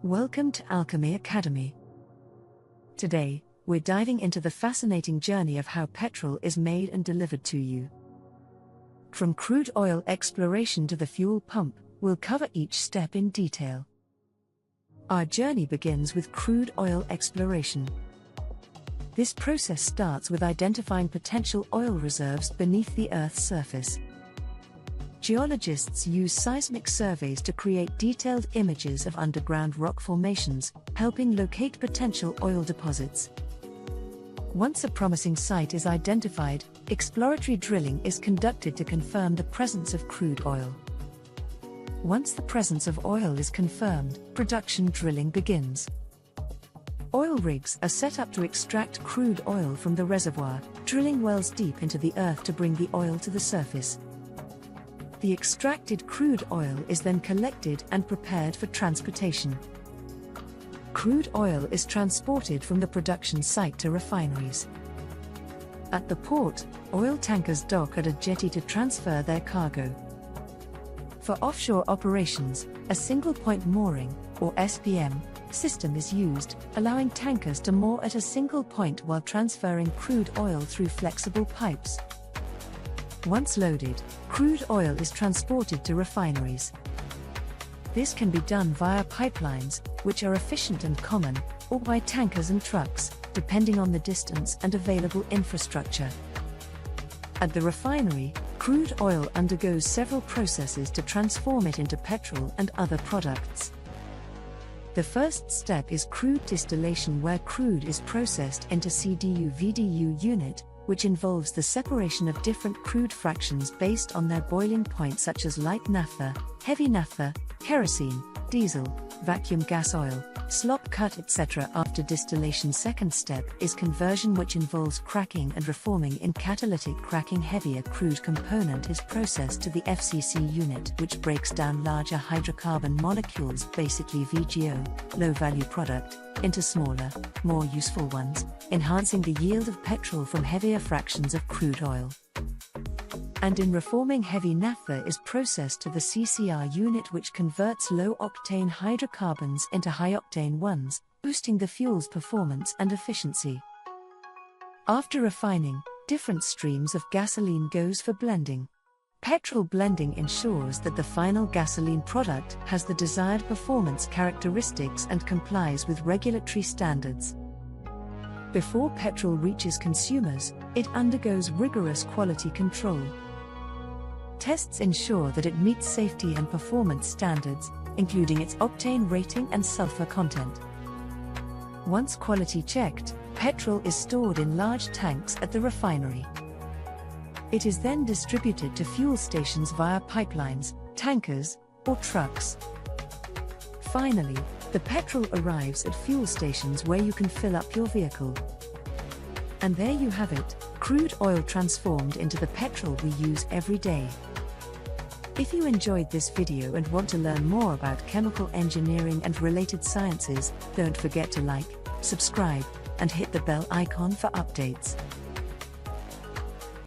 Welcome to ALCHEMY Academy. Today, we're diving into the fascinating journey of how petrol is made and delivered to you. From crude oil exploration to the fuel pump, we'll cover each step in detail. Our journey begins with crude oil exploration. This process starts with identifying potential oil reserves beneath the Earth's surface. Geologists use seismic surveys to create detailed images of underground rock formations, helping locate potential oil deposits. Once a promising site is identified, exploratory drilling is conducted to confirm the presence of crude oil. Once the presence of oil is confirmed, production drilling begins. Oil rigs are set up to extract crude oil from the reservoir, drilling wells deep into the earth to bring the oil to the surface. The extracted crude oil is then collected and prepared for transportation. Crude oil is transported from the production site to refineries. At the port, oil tankers dock at a jetty to transfer their cargo. For offshore operations, a single-point mooring, or SPM, system is used, allowing tankers to moor at a single point while transferring crude oil through flexible pipes. Once loaded, crude oil is transported to refineries. This can be done via pipelines, which are efficient and common, or by tankers and trucks, depending on the distance and available infrastructure. At the refinery, crude oil undergoes several processes to transform it into petrol and other products. The first step is crude distillation, where crude is processed into CDU-VDU unit, which involves the separation of different crude fractions based on their boiling point, such as light naphtha, heavy naphtha, kerosene, diesel, vacuum gas oil, slop cut, etc. After distillation, second step is conversion, which involves cracking and reforming. In catalytic cracking, heavier crude component is processed to the FCC unit, which breaks down larger hydrocarbon molecules, basically VGO, low-value product, into smaller, more useful ones, enhancing the yield of petrol from heavier fractions of crude oil. And in reforming, heavy naphtha is processed to the CCR unit, which converts low-octane hydrocarbons into high-octane ones, boosting the fuel's performance and efficiency. After refining, different streams of gasoline goes for blending. Petrol blending ensures that the final gasoline product has the desired performance characteristics and complies with regulatory standards. Before petrol reaches consumers, it undergoes rigorous quality control. Tests ensure that it meets safety and performance standards, including its octane rating and sulfur content. Once quality checked, petrol is stored in large tanks at the refinery. It is then distributed to fuel stations via pipelines, tankers, or trucks. Finally, the petrol arrives at fuel stations where you can fill up your vehicle. And there you have it, crude oil transformed into the petrol we use every day. If you enjoyed this video and want to learn more about chemical engineering and related sciences, don't forget to like, subscribe, and hit the bell icon for updates.